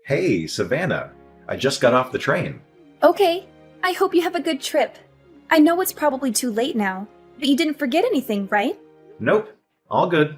Hey, Savannah. I just got off the train. Okay, I hope you have a good trip. I know it's probably too late now, but you didn't forget anything, right? Nope, all good.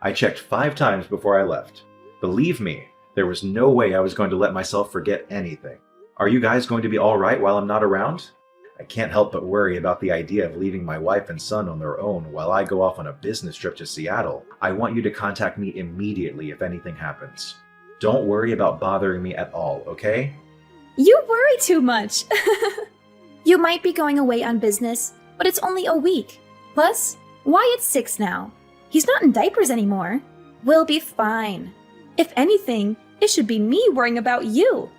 I checked 5 times before I left. Believe me, there was no way I was going to let myself forget anything. Are you guys going to be all right while I'm not around? I can't help but worry about the idea of leaving my wife and son on their own while I go off on a business trip to Seattle. I want you to contact me immediately if anything happens. Don't worry about bothering me at all, okay? You worry too much. You might be going away on business, but it's only a week. Plus, Wyatt's 6 now. He's not in diapers anymore. We'll be fine. If anything, it should be me worrying about you.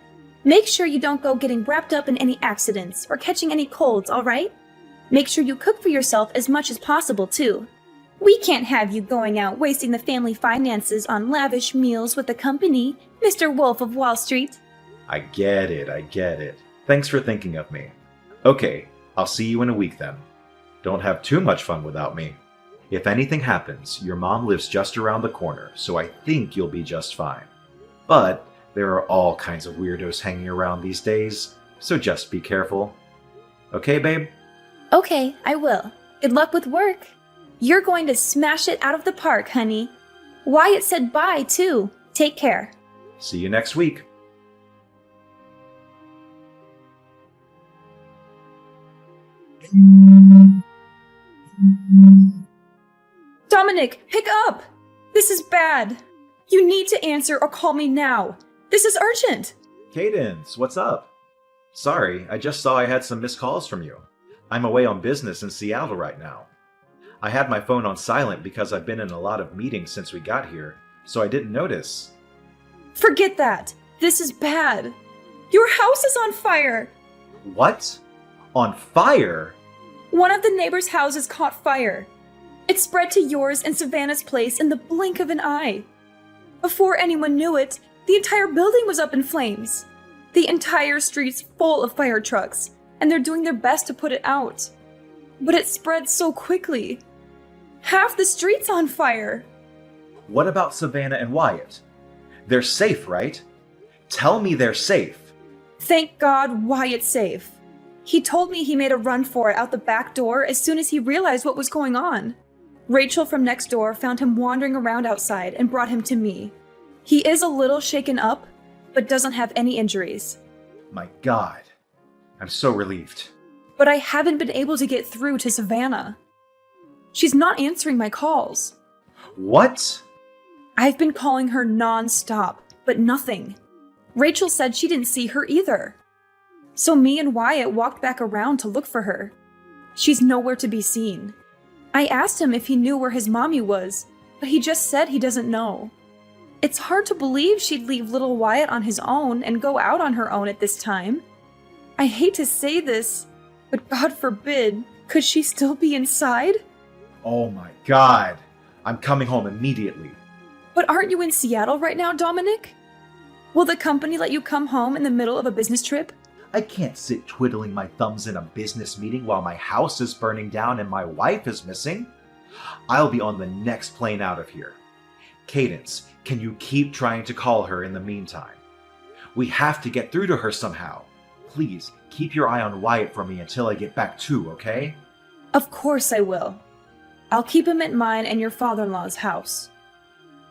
Make sure you don't go getting wrapped up in any accidents or catching any colds, alright? Make sure you cook for yourself as much as possible, too. We can't have you going out wasting the family finances on lavish meals with the company, Mr. Wolf of Wall Street. I get it. Thanks for thinking of me. Okay, I'll see you in a week then. Don't have too much fun without me. If anything happens, your mom lives just around the corner, so I think you'll be just fine. But there are all kinds of weirdos hanging around these days, so just be careful. Okay, babe? Okay, I will. Good luck with work. You're going to smash it out of the park, honey. Wyatt said bye, too. Take care. See you next week. Dominic, pick up! This is bad. You need to answer or call me now. This is urgent. Cadence, what's up? Sorry, I just saw I had some missed calls from you. I'm away on business in Seattle right now. I had my phone on silent because I've been in a lot of meetings since we got here, so I didn't notice. Forget that. This is bad. Your house is on fire. What? On fire? One of the neighbors' houses caught fire. It spread to yours and Savannah's place in the blink of an eye. Before anyone knew it, the entire building was up in flames. The entire street's full of fire trucks, and they're doing their best to put it out. But it spread so quickly. Half the street's on fire. What about Savannah and Wyatt? They're safe, right? Tell me they're safe. Thank God Wyatt's safe. He told me he made a run for it out the back door as soon as he realized what was going on. Rachel from next door found him wandering around outside and brought him to me. He is a little shaken up, but doesn't have any injuries. My God. I'm so relieved. But I haven't been able to get through to Savannah. She's not answering my calls. What? I've been calling her non-stop, but nothing. Rachel said she didn't see her either. So me and Wyatt walked back around to look for her. She's nowhere to be seen. I asked him if he knew where his mommy was, but he just said he doesn't know. It's hard to believe she'd leave little Wyatt on his own and go out on her own at this time. I hate to say this, but God forbid, could she still be inside? Oh my God. I'm coming home immediately. But aren't you in Seattle right now, Dominic? Will the company let you come home in the middle of a business trip? I can't sit twiddling my thumbs in a business meeting while my house is burning down and my wife is missing. I'll be on the next plane out of here. Cadence, can you keep trying to call her in the meantime? We have to get through to her somehow. Please, keep your eye on Wyatt for me until I get back too, okay? Of course I will. I'll keep him at mine and your father-in-law's house.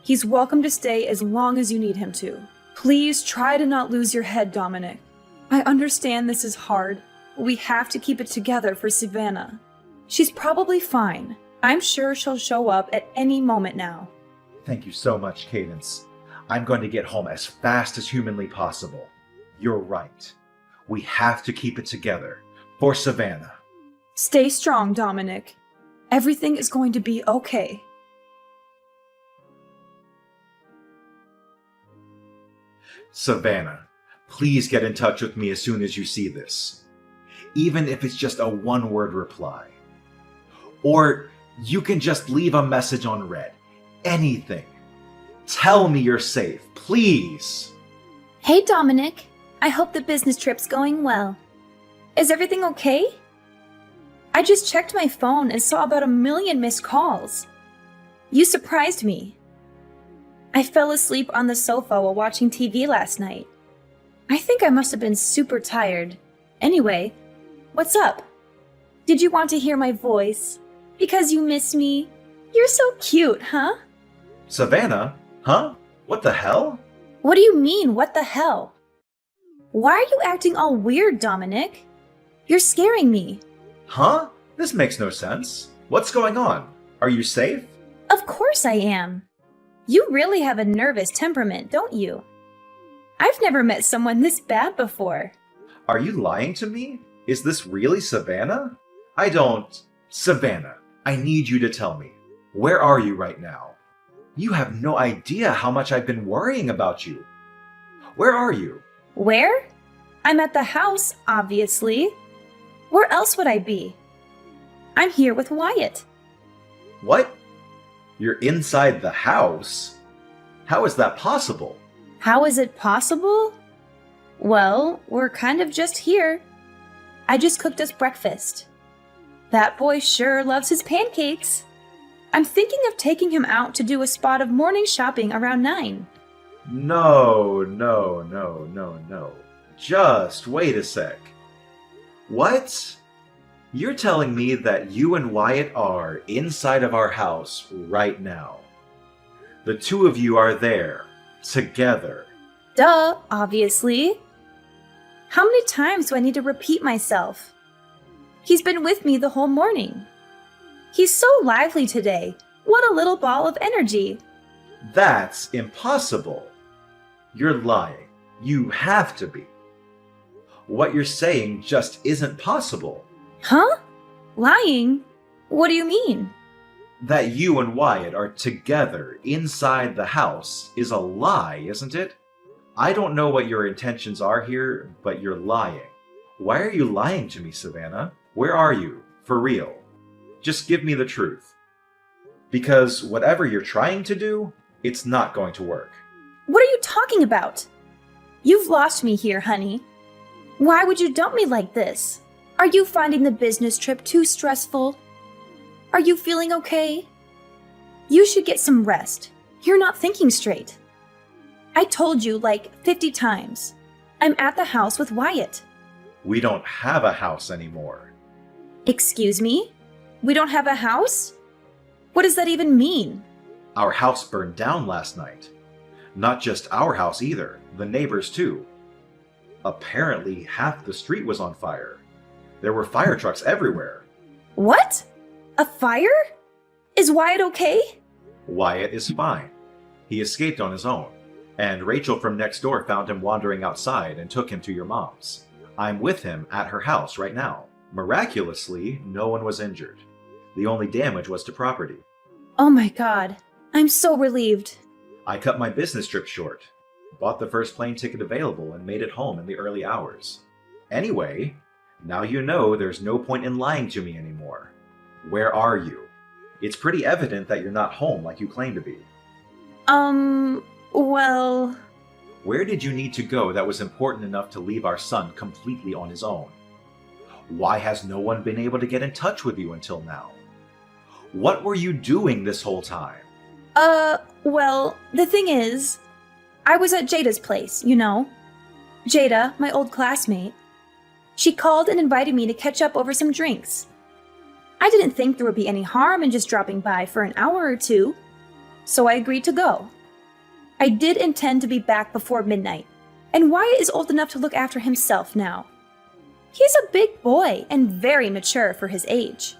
He's welcome to stay as long as you need him to. Please try to not lose your head, Dominic. I understand this is hard, but we have to keep it together for Savannah. She's probably fine. I'm sure she'll show up at any moment now. Thank you so much, Cadence. I'm going to get home as fast as humanly possible. You're right. We have to keep it together for Savannah. Stay strong, Dominic. Everything is going to be okay. Savannah, please get in touch with me as soon as you see this. Even if it's just a one-word reply. Or you can just leave a message on red. Anything. Tell me you're safe, please. Hey, Dominic. I hope the business trip's going well. Is everything okay? I just checked my phone and saw about 1 million missed calls. You surprised me. I fell asleep on the sofa while watching TV last night, I think I must have been super tired. Anyway, what's up? Did you want to hear my voice? Because you miss me? You're so cute, huh? Savannah? Huh? What the hell? What do you mean, what the hell? Why are you acting all weird, Dominic? You're scaring me. Huh? This makes no sense. What's going on? Are you safe? Of course I am. You really have a nervous temperament, don't you? I've never met someone this bad before. Are you lying to me? Is this really Savannah? Savannah, I need you to tell me. Where are you right now? You have no idea how much I've been worrying about you. Where are you? Where? I'm at the house, obviously. Where else would I be? I'm here with Wyatt. What? You're inside the house? How is that possible? How is it possible? Well, we're kind of just here. I just cooked us breakfast. That boy sure loves his pancakes. I'm thinking of taking him out to do a spot of morning shopping around 9. No. Just wait a sec. What? You're telling me that you and Wyatt are inside of our house right now. The two of you are there, together. Duh, obviously. How many times do I need to repeat myself? He's been with me the whole morning. He's so lively today. What a little ball of energy. That's impossible. You're lying. You have to be. What you're saying just isn't possible. Huh? Lying? What do you mean? That you and Wyatt are together inside the house is a lie, isn't it? I don't know what your intentions are here, but you're lying. Why are you lying to me, Savannah? Where are you? For real. Just give me the truth. Because whatever you're trying to do, it's not going to work. What are you talking about? You've lost me here, honey. Why would you dump me like this? Are you finding the business trip too stressful? Are you feeling okay? You should get some rest. You're not thinking straight. I told you like 50 times. I'm at the house with Wyatt. We don't have a house anymore. Excuse me? We don't have a house? What does that even mean? Our house burned down last night. Not just our house either, the neighbors too. Apparently, half the street was on fire. There were fire trucks everywhere. What? A fire? Is Wyatt okay? Wyatt is fine. He escaped on his own, and Rachel from next door found him wandering outside and took him to your mom's. I'm with him at her house right now. Miraculously, no one was injured. The only damage was to property. Oh my god. I'm so relieved. I cut my business trip short, bought the first plane ticket available, and made it home in the early hours. Anyway, now you know there's no point in lying to me anymore. Where are you? It's pretty evident that you're not home like you claim to be. Well... Where did you need to go that was important enough to leave our son completely on his own? Why has no one been able to get in touch with you until now? What were you doing this whole time? Well, the thing is, I was at Jada's place, you know. Jada, my old classmate. She called and invited me to catch up over some drinks. I didn't think there would be any harm in just dropping by for an hour or two, so I agreed to go. I did intend to be back before midnight, and Wyatt is old enough to look after himself now. He's a big boy and very mature for his age.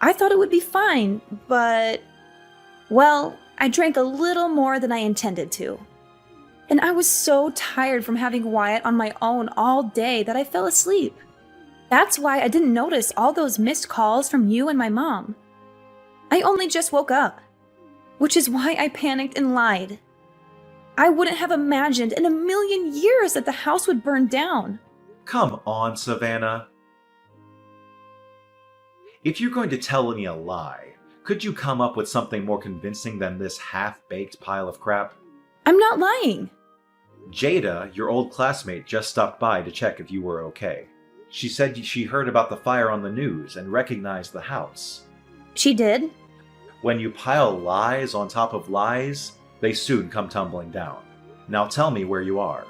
I thought it would be fine, but... Well, I drank a little more than I intended to. And I was so tired from having Wyatt on my own all day that I fell asleep. That's why I didn't notice all those missed calls from you and my mom. I only just woke up, which is why I panicked and lied. I wouldn't have imagined in a million years that the house would burn down. Come on, Savannah. If you're going to tell me a lie, could you come up with something more convincing than this half-baked pile of crap? I'm not lying. Jada, your old classmate, just stopped by to check if you were okay. She said she heard about the fire on the news and recognized the house. She did? When you pile lies on top of lies, they soon come tumbling down. Now tell me where you are.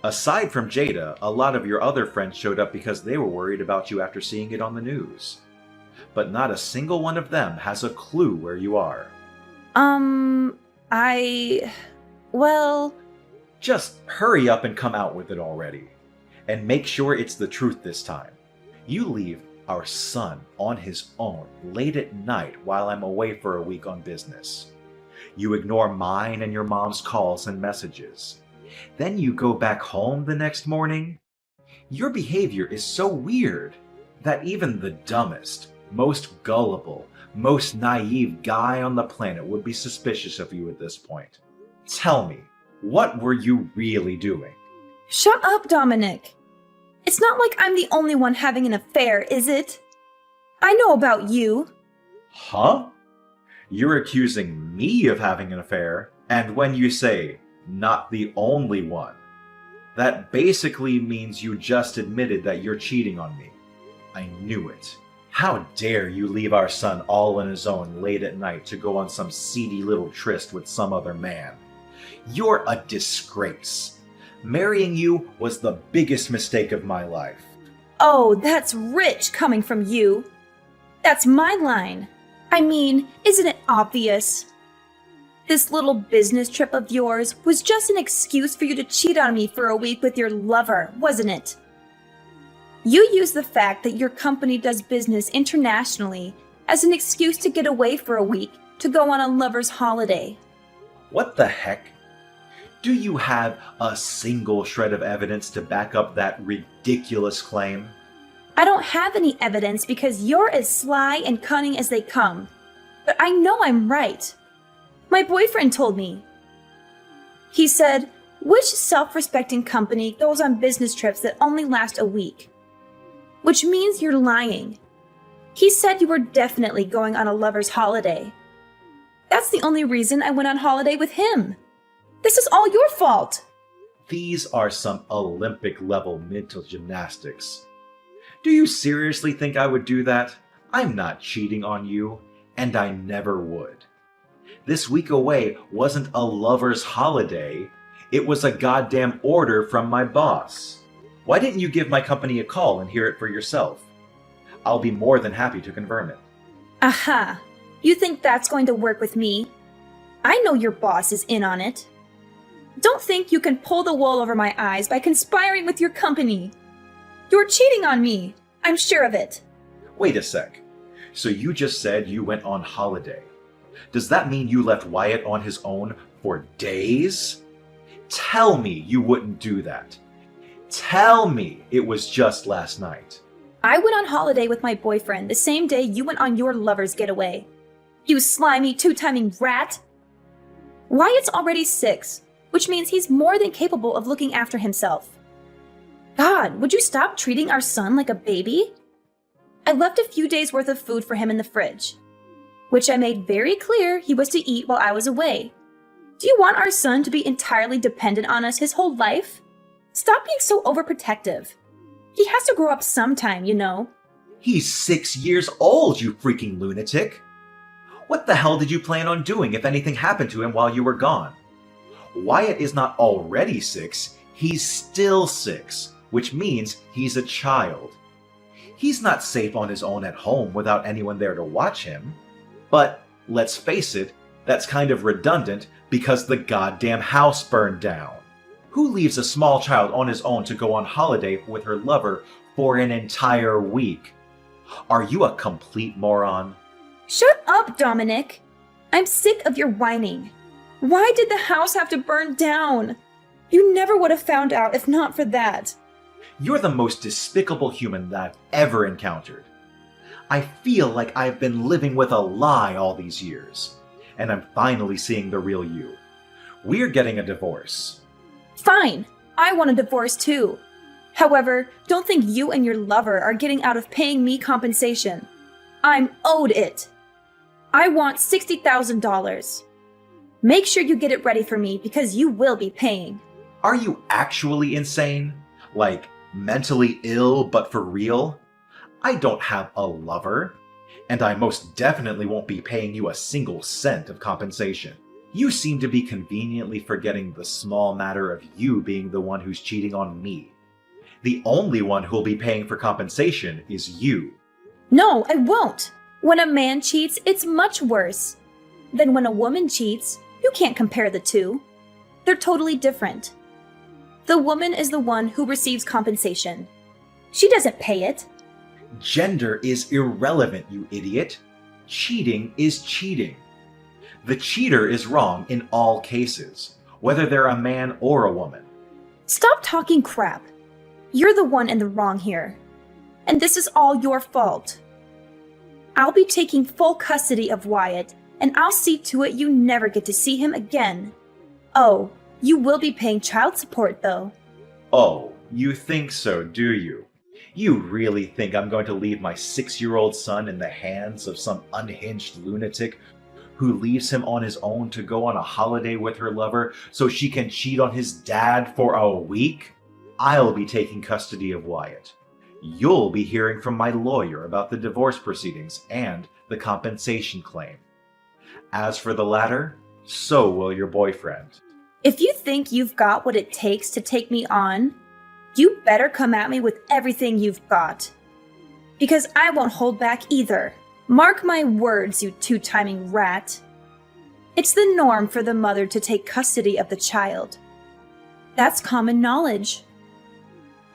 Aside from Jada, a lot of your other friends showed up because they were worried about you after seeing it on the news. But not a single one of them has a clue where you are. Well, Just hurry up and come out with it already. And make sure it's the truth this time. You leave our son on his own late at night while I'm away for a week on business. You ignore mine and your mom's calls and messages. Then you go back home the next morning. Your behavior is so weird that even the dumbest, most gullible, most naive guy on the planet would be suspicious of you at this point. Tell me, what were you really doing? shut up, Dominic. It's not like I'm the only one having an affair, is it? I know about you. Huh? You're accusing me of having an affair, and when you say, not the only one, that basically means you just admitted that you're cheating on me. I knew it. How dare you leave our son all on his own late at night to go on some seedy little tryst with some other man? You're a disgrace. Marrying you was the biggest mistake of my life. Oh, that's rich coming from you. That's my line. I mean, isn't it obvious? This little business trip of yours was just an excuse for you to cheat on me for a week with your lover, wasn't it? You used the fact that your company does business internationally as an excuse to get away for a week to go on a lover's holiday. What the heck? Do you have a single shred of evidence to back up that ridiculous claim? I don't have any evidence because you're as sly and cunning as they come. But I know I'm right. My boyfriend told me. He said, which self-respecting company goes on business trips that only last a week? Which means you're lying. He said you were definitely going on a lover's holiday. That's the only reason I went on holiday with him. This is all your fault. These are some Olympic-level mental gymnastics. Do you seriously think I would do that? I'm not cheating on you, and I never would. This week away wasn't a lover's holiday. It was a goddamn order from my boss. Why didn't you give my company a call and hear it for yourself? I'll be more than happy to confirm it. Aha! You think that's going to work with me? I know your boss is in on it. Don't think you can pull the wool over my eyes by conspiring with your company. You're cheating on me. I'm sure of it. Wait a sec. So you just said you went on holiday. Does that mean you left Wyatt on his own for days? Tell me you wouldn't do that. Tell me it was just last night. I went on holiday with my boyfriend the same day you went on your lover's getaway. You slimy, two-timing rat! Wyatt's already 6, which means he's more than capable of looking after himself. God, would you stop treating our son like a baby? I left a few days' worth of food for him in the fridge, which I made very clear he was to eat while I was away. Do you want our son to be entirely dependent on us his whole life? Stop being so overprotective. He has to grow up sometime, you know. He's 6 years old, you freaking lunatic. What the hell did you plan on doing if anything happened to him while you were gone? Wyatt is not already 6, he's still 6, which means he's a child. He's not safe on his own at home without anyone there to watch him. But, let's face it, that's kind of redundant because the goddamn house burned down. Who leaves a small child on his own to go on holiday with her lover for an entire week? Are you a complete moron? Shut up, Dominic! I'm sick of your whining. Why did the house have to burn down? You never would have found out if not for that. You're the most despicable human that I've ever encountered. I feel like I've been living with a lie all these years, and I'm finally seeing the real you. We're getting a divorce. Fine, I want a divorce too. However, don't think you and your lover are getting out of paying me compensation. I'm owed it. I want $60,000. Make sure you get it ready for me because you will be paying. Are you actually insane? Like, mentally ill but for real? I don't have a lover, and I most definitely won't be paying you a single cent of compensation. You seem to be conveniently forgetting the small matter of you being the one who's cheating on me. The only one who'll be paying for compensation is you. No, I won't. When a man cheats, it's much worse. Then when a woman cheats, you can't compare the two. They're totally different. The woman is the one who receives compensation. She doesn't pay it. Gender is irrelevant, you idiot. Cheating is cheating. The cheater is wrong in all cases, whether they're a man or a woman. Stop talking crap. You're the one in the wrong here. And this is all your fault. I'll be taking full custody of Wyatt, and I'll see to it you never get to see him again. Oh, you will be paying child support, though. Oh, you think so, do you? You really think I'm going to leave my 6-year-old son in the hands of some unhinged lunatic who leaves him on his own to go on a holiday with her lover so she can cheat on his dad for a week? I'll be taking custody of Wyatt. You'll be hearing from my lawyer about the divorce proceedings and the compensation claim. As for the latter, so will your boyfriend. If you think you've got what it takes to take me on, you better come at me with everything you've got. Because I won't hold back either. Mark my words, you two-timing rat. It's the norm for the mother to take custody of the child. That's common knowledge.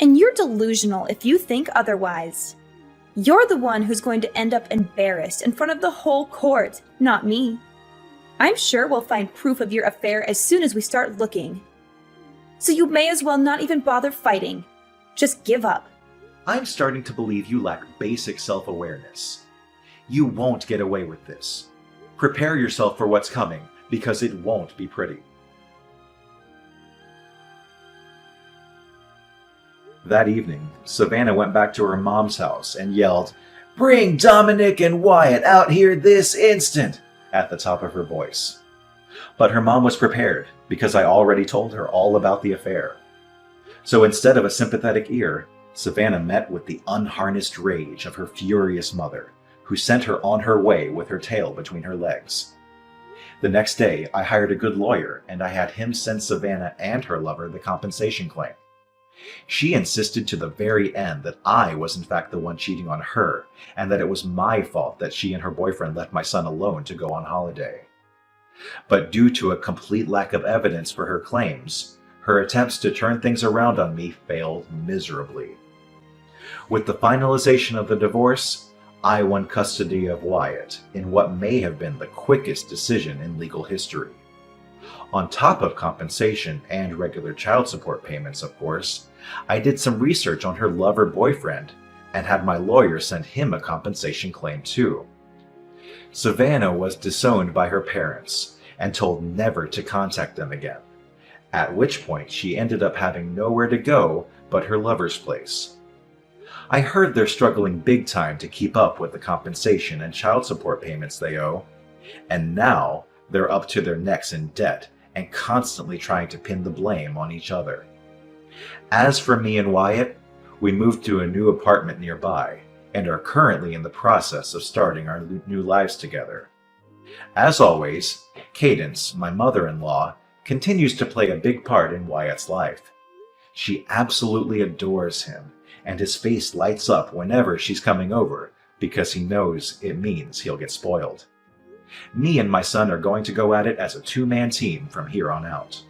And you're delusional if you think otherwise. You're the one who's going to end up embarrassed in front of the whole court, not me. I'm sure we'll find proof of your affair as soon as we start looking. So you may as well not even bother fighting. Just give up. I'm starting to believe you lack basic self-awareness. You won't get away with this. Prepare yourself for what's coming, because it won't be pretty. That evening, Savannah went back to her mom's house and yelled, "Bring Dominic and Wyatt out here this instant!" at the top of her voice. But her mom was prepared, because I already told her all about the affair. So instead of a sympathetic ear, Savannah met with the unharnessed rage of her furious mother, who sent her on her way with her tail between her legs. The next day, I hired a good lawyer, and I had him send Savannah and her lover the compensation claim. She insisted to the very end that I was in fact the one cheating on her, and that it was my fault that she and her boyfriend left my son alone to go on holiday. But due to a complete lack of evidence for her claims, her attempts to turn things around on me failed miserably. With the finalization of the divorce, I won custody of Wyatt in what may have been the quickest decision in legal history. On top of compensation and regular child support payments, of course, I did some research on her lover-boyfriend and had my lawyer send him a compensation claim too. Savannah was disowned by her parents and told never to contact them again, at which point she ended up having nowhere to go but her lover's place. I heard they're struggling big time to keep up with the compensation and child support payments they owe, and now they're up to their necks in debt and constantly trying to pin the blame on each other. As for me and Wyatt, we moved to a new apartment nearby and are currently in the process of starting our new lives together. As always, Cadence, my mother-in-law, continues to play a big part in Wyatt's life. She absolutely adores him, and his face lights up whenever she's coming over because he knows it means he'll get spoiled. Me and my son are going to go at it as a two-man team from here on out.